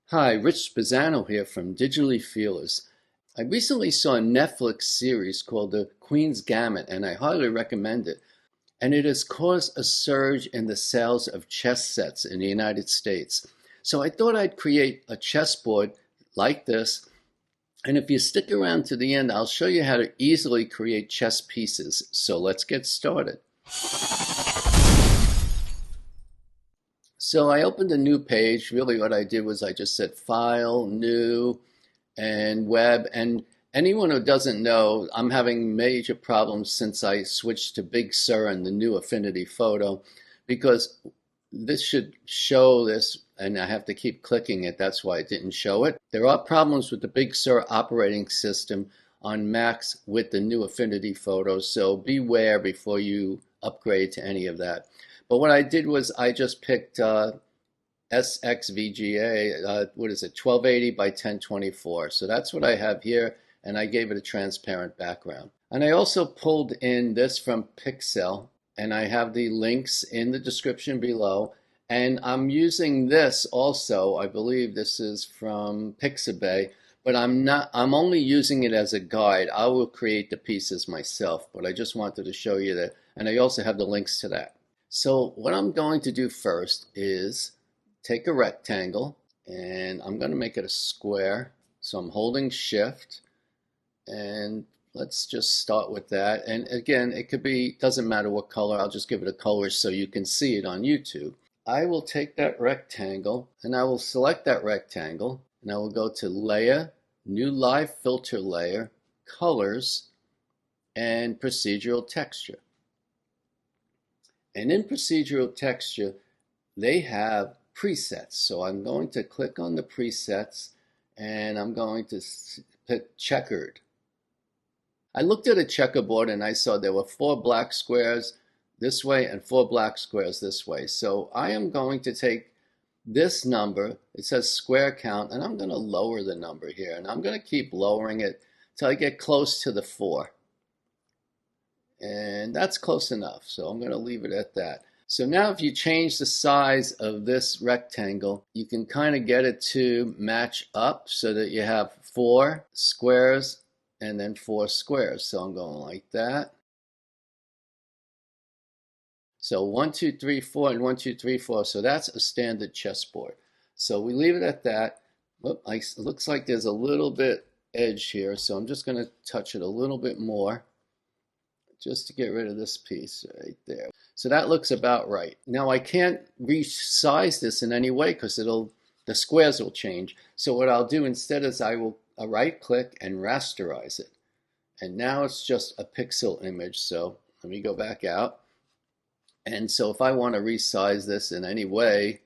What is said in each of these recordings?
Hi, Rich Spezzano here from Digitally Fearless. I recently saw a Netflix series called The Queen's Gambit, and I highly recommend it. And it has caused a surge in the sales of chess sets in the United States. So I thought I'd create a chessboard like this. And if you stick around to the end, I'll show you how to easily create chess pieces. So let's get started. So I opened a new page. Really what I did was I just said File, New, and Web. And anyone who doesn't know, I'm having major problems since I switched to Big Sur and the new Affinity Photo, because this should show this, and I have to keep clicking it. That's why it didn't show it. There are problems with the Big Sur operating system on Macs with the new Affinity Photo, so beware before you upgrade to any of that. But what I did was I just picked SXVGA, what is it, 1280 by 1024. So that's what I have here, and I gave it a transparent background. And I also pulled in this from Pixel, and I have the links in the description below. And I'm using this also, I believe this is from Pixabay, but I'm only using it as a guide. I will create the pieces myself, but I just wanted to show you that. And I also have the links to that. So what I'm going to do first is take a rectangle, and I'm going to make it a square. So I'm holding Shift, and let's just start with that. And again, it could be, doesn't matter what color, I'll just give it a color so you can see it on YouTube. I will take that rectangle, and I will select that rectangle, and I will go to Layer, New Live Filter Layer, Colors, and Procedural Texture. And in Procedural Texture, they have presets. So I'm going to click on the presets, and I'm going to pick checkered. I looked at a checkerboard and I saw there were 4 black squares this way and 4 black squares this way. So I am going to take this number, it says square count, and I'm going to lower the number here, and I'm going to keep lowering it till I get close to the 4. And that's close enough, so I'm going to leave it at that. So now if you change the size of this rectangle, you can kind of get it to match up so that you have 4 squares and then 4 squares. So I'm going like that. So 1, 2, 3, 4, and 1, 2, 3, 4. So that's a standard chessboard. So we leave it at that. It looks like there's a little bit edge here, so I'm just going to touch it a little bit more, just to get rid of this piece right there. So that looks about right. Now I can't resize this in any way because the squares will change. So what I'll do instead is I will right click and rasterize it. And now it's just a pixel image. So let me go back out. And so if I want to resize this in any way,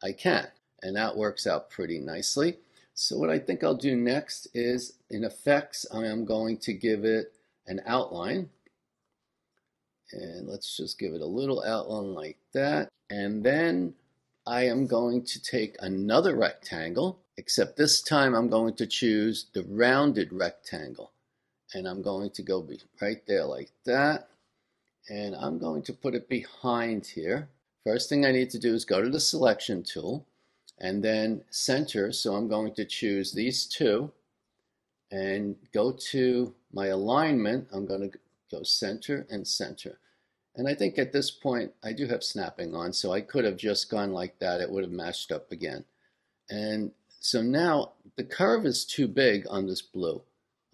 I can. And that works out pretty nicely. So what I think I'll do next is in Effects, I am going to give it an outline. And let's just give it a little outline like that. And then I am going to take another rectangle, except this time I'm going to choose the rounded rectangle. And I'm going to go right there like that. And I'm going to put it behind here. First thing I need to do is go to the selection tool and then center. So I'm going to choose these two and go to my alignment. I'm going to go center and center. And I think at this point I do have snapping on, so I could have just gone like that. It would have matched up again. And so now the curve is too big on this blue,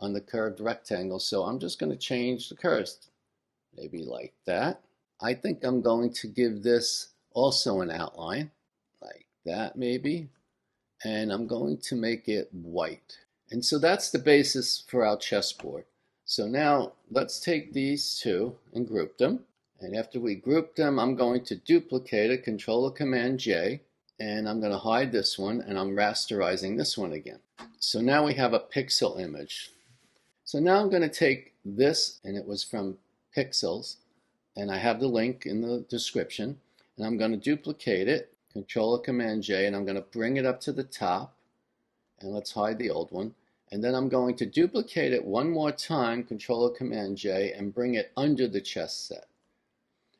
on the curved rectangle, so I'm just going to change the curves, maybe like that. I think I'm going to give this also an outline, like that maybe, and I'm going to make it white. And so that's the basis for our chessboard. So now let's take these two and group them. And after we group them, I'm going to duplicate it, Control or Command J, and I'm going to hide this one, and I'm rasterizing this one again. So now we have a pixel image. So now I'm going to take this, and it was from Pixels, and I have the link in the description, and I'm going to duplicate it, Control or Command J, and I'm going to bring it up to the top, and let's hide the old one. And then I'm going to duplicate it one more time, Control or Command J, and bring it under the chess set.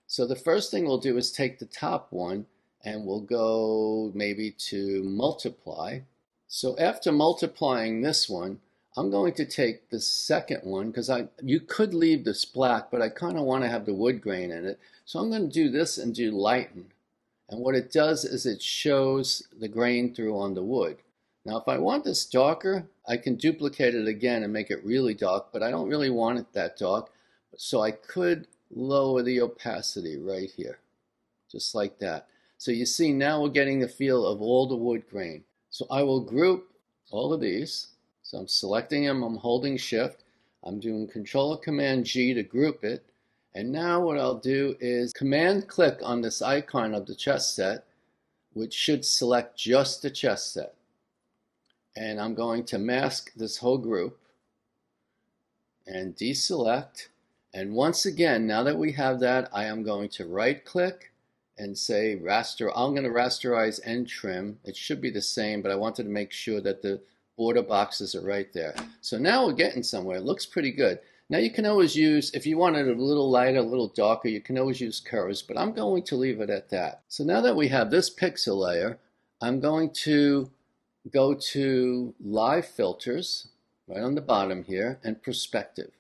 So the first thing we'll do is take the top one and we'll go maybe to multiply, So after multiplying this one, I'm going to take the second one because you could leave this black, but I kind of want to have the wood grain in it. So I'm going to do this and do lighten. And what it does is it shows the grain through on the wood. Now if I want this darker, I can duplicate it again and make it really dark, but I don't really want it that dark. So I could lower the opacity right here, just like that. So you see now we're getting the feel of all the wood grain. So I will group all of these. So I'm selecting them, I'm holding shift, I'm doing Control or Command G to group it. And now what I'll do is Command click on this icon of the chess set, which should select just the chess set. And I'm going to mask this whole group and deselect. And once again, now that we have that, I am going to right click and say raster. I'm going to rasterize and trim. It should be the same, but I wanted to make sure that the border boxes are right there. So now we're getting somewhere. It looks pretty good. Now you can always use, if you want it a little lighter, a little darker, you can always use curves, but I'm going to leave it at that. So now that we have this pixel layer, I'm going to go to Live Filters, right on the bottom here, and Perspective.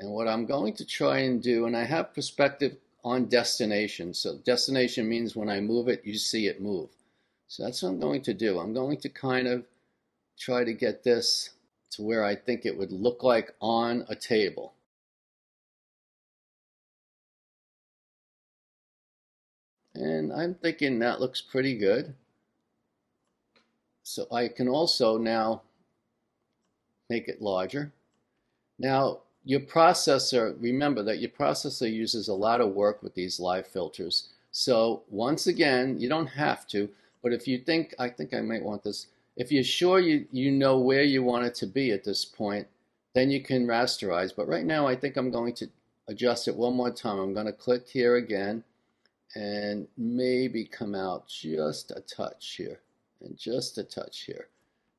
And what I'm going to try and do, and I have Perspective on destination. So destination means when I move it, you see it move. So that's what I'm going to do. I'm going to kind of try to get this to where I think it would look like on a table. And I'm thinking that looks pretty good. So I can also now make it larger. Now your processor, remember that your processor uses a lot of work with these live filters. So once again, you don't have to, but if you think, I think I might want this, if you're sure you know where you want it to be at this point, then you can rasterize. But right now I think I'm going to adjust it one more time. I'm going to click here again and maybe come out just a touch here and just a touch here.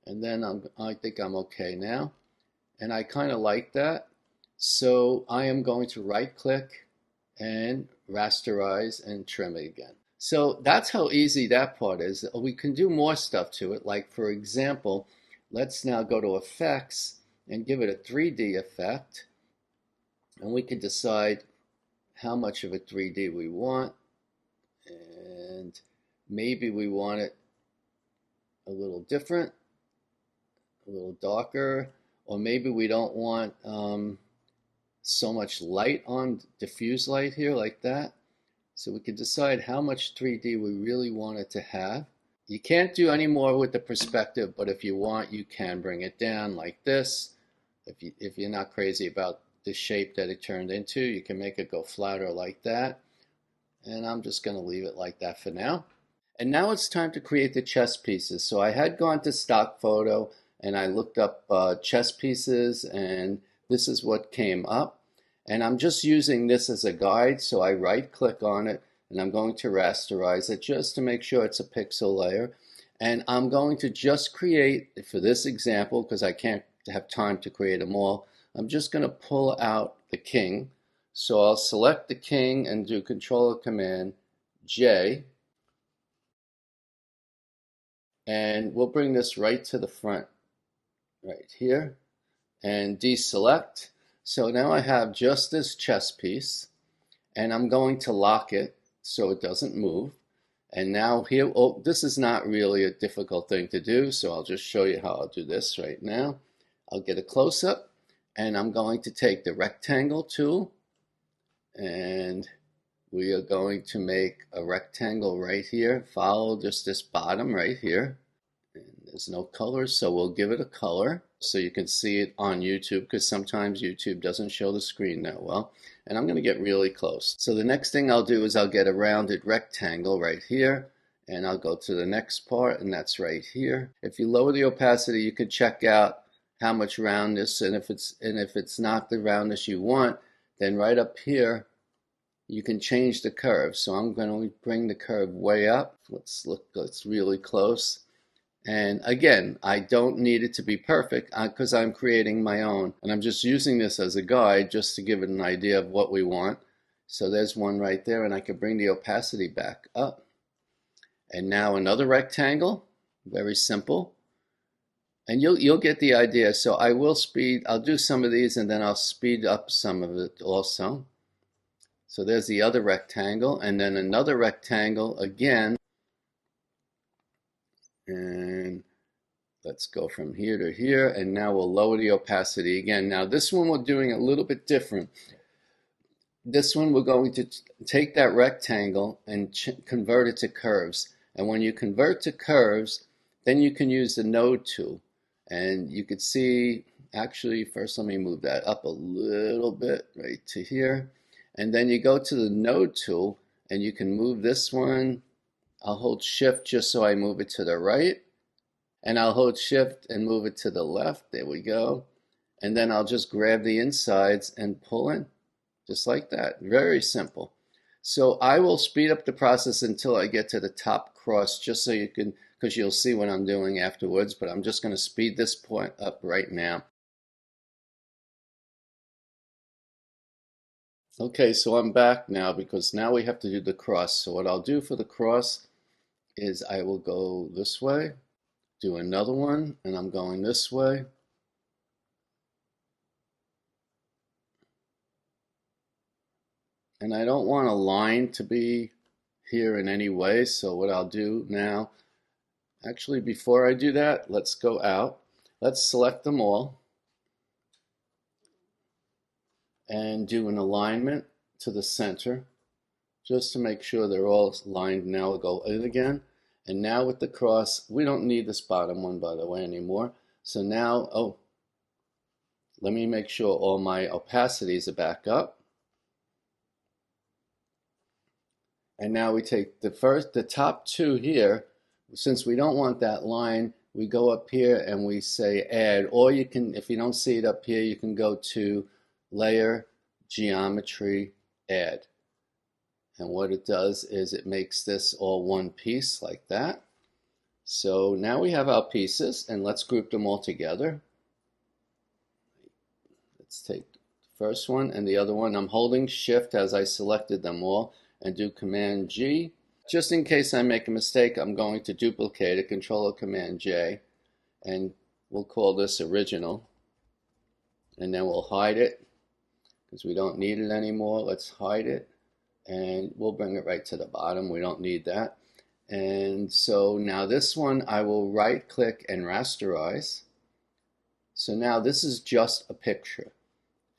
And then I think I'm okay now. And I kind of like that. So I am going to right click and rasterize and trim it again. So that's how easy that part is. We can do more stuff to it. Like for example, let's now go to Effects and give it a 3D effect. And we can decide how much of a 3D we want. And maybe we want it a little different, a little darker, or maybe we don't want so much light on, diffuse light here like that. So we can decide how much 3D we really want it to have. You can't do any more with the perspective, but if you want, you can bring it down like this. If you're not crazy about the shape that it turned into, you can make it go flatter like that. And I'm just going to leave it like that for now. And now it's time to create the chess pieces. So I had gone to stock photo and I looked up chess pieces, and this is what came up. And I'm just using this as a guide, so I right click on it and I'm going to rasterize it just to make sure it's a pixel layer. And I'm going to just create, for this example, because I can't have time to create them all, I'm just going to pull out the king. So I'll select the king and do Control or Command J. And we'll bring this right to the front, right here, and deselect. So now I have just this chess piece, and I'm going to lock it so it doesn't move. And now here, oh, this is not really a difficult thing to do, so I'll just show you how I'll do this right now. I'll get a close-up, and I'm going to take the rectangle tool, and we are going to make a rectangle right here. Follow just this bottom right here. And there's no color, so we'll give it a color so you can see it on YouTube, because sometimes YouTube doesn't show the screen that well. And I'm going to get really close. So the next thing I'll do is I'll get a rounded rectangle right here, and I'll go to the next part, and that's right here. If you lower the opacity, you can check out how much roundness, and if it's not the roundness you want, then right up here you can change the curve. So I'm going to bring the curve way up. Let's look, it's really close. And again, I don't need it to be perfect because I'm creating my own. And I'm just using this as a guide just to give it an idea of what we want. So there's one right there, and I can bring the opacity back up. And now another rectangle, very simple. And you'll get the idea. So I'll do some of these and then I'll speed up some of it also. So there's the other rectangle, and then another rectangle again. And let's go from here to here, and now we'll lower the opacity again. Now this one we're doing a little bit different. This one we're going to take that rectangle and convert it to curves. And when you convert to curves, then you can use the node tool. And you could see, actually, first let me move that up a little bit right to here. And then you go to the node tool and you can move this one. I'll hold shift just so I move it to the right. And I'll hold shift and move it to the left. There we go. And then I'll just grab the insides and pull in. Just like that. Very simple. So I will speed up the process until I get to the top cross, just so you can, because you'll see what I'm doing afterwards, but I'm just going to speed this point up right now. Okay, so I'm back now because now we have to do the cross. So what I'll do for the cross is I will go this way, do another one, and I'm going this way. And I don't want a line to be here in any way, so what I'll do now, actually before I do that, let's go out. Let's select them all and do an alignment to the center just to make sure they're all lined. Now we'll go in again. And now with the cross, we don't need this bottom one, by the way, anymore. So now, let me make sure all my opacities are back up. And now we take the top two here. Since we don't want that line, we go up here and we say add, or you can, if you don't see it up here, you can go to layer, geometry, add. And what it does is it makes this all one piece like that. So now we have our pieces, and let's group them all together. Let's take the first one and the other one. I'm holding shift as I selected them all, and do Command G. Just in case I make a mistake, I'm going to duplicate it, Control or Command J, and we'll call this original. And then we'll hide it because we don't need it anymore. Let's hide it, and we'll bring it right to the bottom. We don't need that. And so now this one I will right click and rasterize. So now this is just a picture,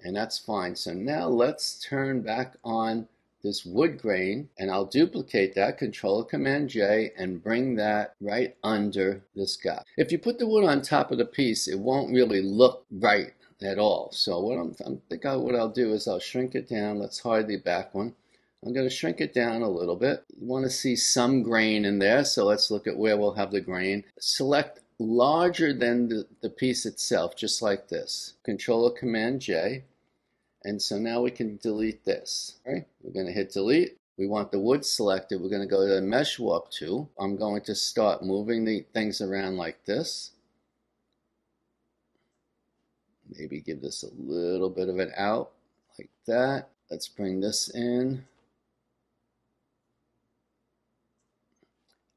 and that's fine. So now let's turn back on this wood grain, and I'll duplicate that, Control Command J, and bring that right under this guy. If you put the wood on top of the piece, it won't really look right at all. So what I'll do is I'll shrink it down. Let's hide the back one. I'm going to shrink it down a little bit. You want to see some grain in there, so let's look at where we'll have the grain. Select larger than the piece itself, just like this. Control or Command J. And so now we can delete this. Right? We're going to hit delete. We want the wood selected. We're going to go to the mesh warp tool. I'm going to start moving the things around like this. Maybe give this a little bit of an out like that. Let's bring this in.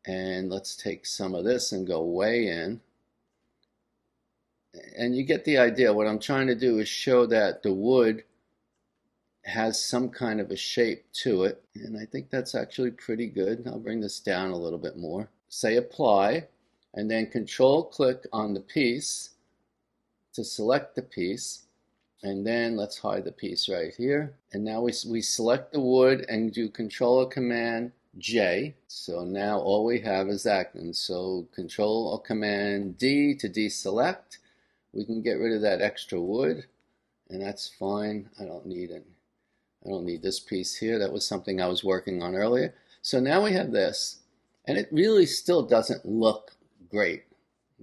And let's take some of this and go way in. And you get the idea. What I'm trying to do is show that the wood has some kind of a shape to it, and I think that's actually pretty good. I'll bring this down a little bit more. Say apply, and then control click on the piece to select the piece, and then let's hide the piece right here. And now we select the wood and do Control or Command J. So now all we have is that, and so Control or Command D to deselect. We can get rid of that extra wood, and that's fine. I don't need it. I don't need this piece here. That was something I was working on earlier. So now we have this, and it really still doesn't look great.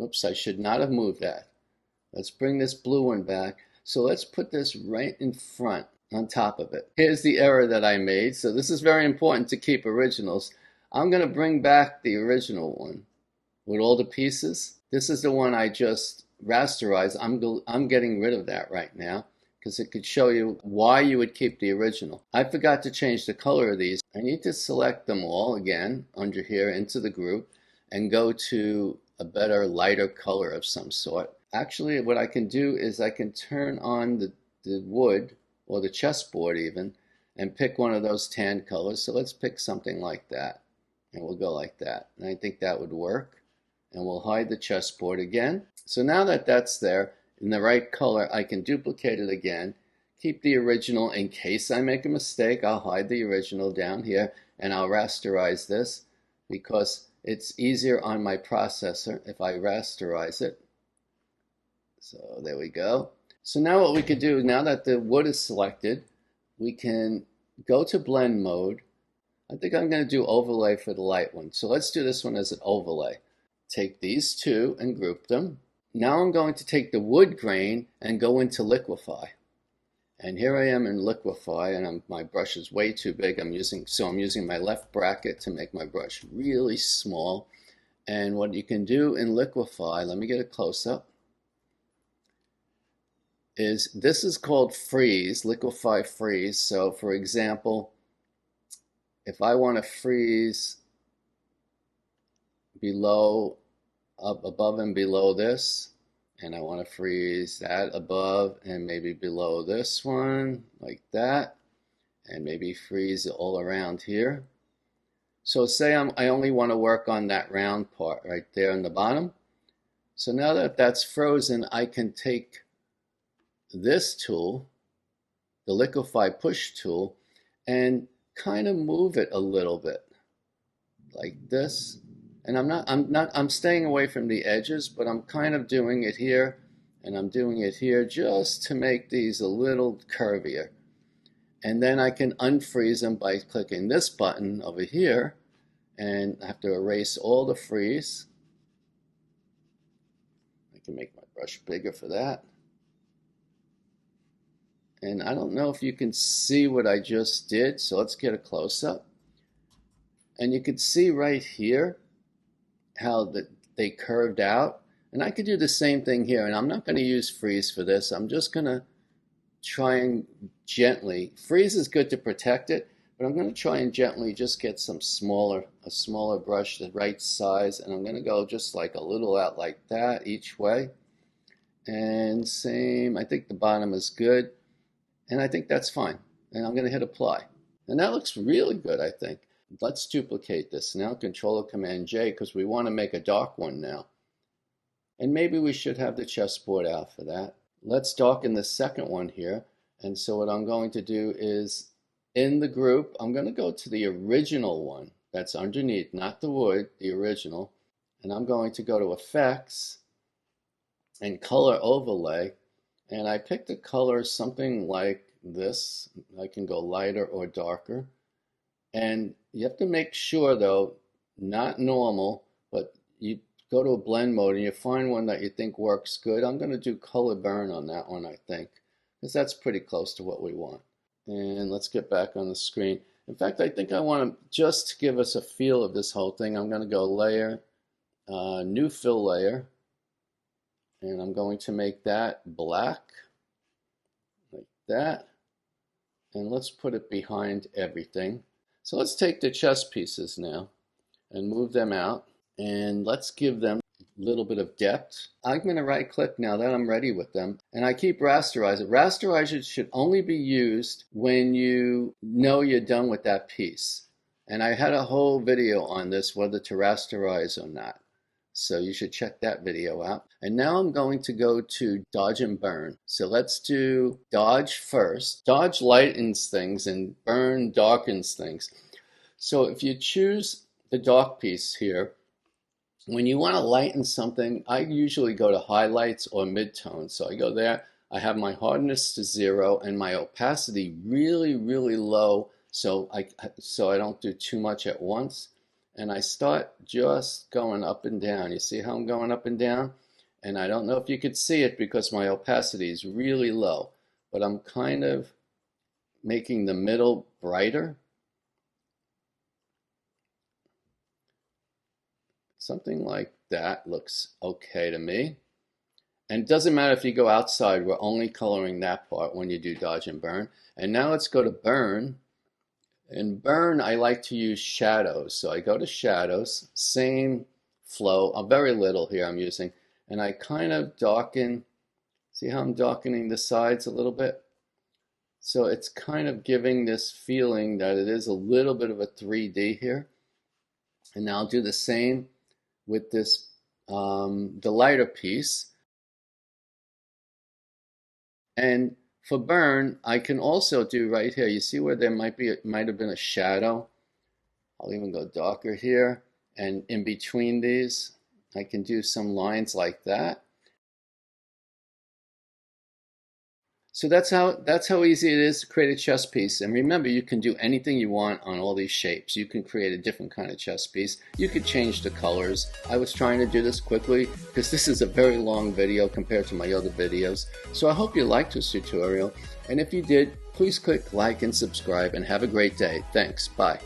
Oops, I should not have moved that. Let's bring this blue one back. So let's put this right in front on top of it. Here's the error that I made. So this is very important to keep originals. I'm going to bring back the original one with all the pieces. This is the one I just rasterized. I'm getting rid of that right now, because it could show you why you would keep the original. I forgot to change the color of these. I need to select them all again under here into the group and go to a better lighter color of some sort. Actually, what I can do is I can turn on the wood or the chessboard even and pick one of those tan colors. So let's pick something like that, and we'll go like that. And I think that would work. And we'll hide the chessboard again. So now that that's there in the right color, I can duplicate it again, keep the original in case I make a mistake. I'll hide the original down here, and I'll rasterize this because it's easier on my processor if I rasterize it. So there we go. So now what we could do, now that the wood is selected, we can go to blend mode. I think I'm going to do overlay for the light one. So let's do this one as an overlay. Take these two and group them. Now I'm going to take the wood grain and go into Liquify. And here I am in Liquify, and my brush is way too big. I'm using my left bracket to make my brush really small. And what you can do in Liquify, let me get a close-up, is this is called freeze, Liquify freeze. So for example, if I want to freeze below, up above and below this, and I want to freeze that above and maybe below this one, like that, and maybe freeze it all around here. So say I only want to work on that round part right there in the bottom. So now that that's frozen, I can take this tool, the Liquify push tool, and kind of move it a little bit like this. And I'm staying away from the edges, but I'm kind of doing it here, and I'm doing it here just to make these a little curvier. And then I can unfreeze them by clicking this button over here, and I have to erase all the freeze. I can make my brush bigger for that. And I don't know if you can see what I just did, so let's get a close-up. And you can see right here how they curved out. And I could do the same thing here, and I'm not going to use freeze for this. I'm just going to try and gently, freeze is good to protect it, but I'm going to try and gently just get a smaller brush, the right size, and I'm going to go just like a little out like that each way. And same, I think the bottom is good, and I think that's fine. And I'm going to hit apply. And that looks really good, I think. Let's duplicate this now, Control or Command J, because we want to make a dark one now. And maybe we should have the chessboard out for that. Let's darken the second one here. And so what I'm going to do is, in the group, I'm going to go to the original one that's underneath, not the wood, the original. And I'm going to go to Effects and Color Overlay. And I picked a color something like this. I can go lighter or darker. And you have to make sure, though, not normal, but you go to a blend mode and you find one that you think works good. I'm going to do color burn on that one, I think, because that's pretty close to what we want. And let's get back on the screen. In fact, I think I want to, just to give us a feel of this whole thing, I'm going to go Layer, New Fill Layer, and I'm going to make that black, like that. And let's put it behind everything. So let's take the chess pieces now and move them out, and let's give them a little bit of depth. I'm going to right click now that I'm ready with them, and I keep Rastorize. Rastorize should only be used when you know you're done with that piece. And I had a whole video on this, whether to rasterize or not. So you should check that video out. And now I'm going to go to Dodge and Burn. So let's do Dodge first. Dodge lightens things and Burn darkens things. So if you choose the dark piece here, when you want to lighten something, I usually go to highlights or midtones. So I go there, I have my hardness to 0 and my opacity really, really low, so I don't do too much at once. And I start just going up and down. You see how I'm going up and down? And I don't know if you could see it because my opacity is really low, but I'm kind of making the middle brighter. Something like that looks okay to me. And it doesn't matter if you go outside, we're only coloring that part when you do Dodge and Burn. And now let's go to Burn. In Burn, I like to use shadows. So I go to Shadows, same flow, a very little here I'm using, and I kind of darken, see how I'm darkening the sides a little bit? So it's kind of giving this feeling that it is a little bit of a 3D here. And now I'll do the same with this, the lighter piece. And for burn, I can also do right here, you see where there might have been a shadow? I'll even go darker here. And in between these, I can do some lines like that. So that's how easy it is to create a chess piece. And remember, you can do anything you want on all these shapes. You can create a different kind of chess piece. You could change the colors. I was trying to do this quickly because this is a very long video compared to my other videos. So I hope you liked this tutorial. And if you did, please click like and subscribe and have a great day. Thanks. Bye.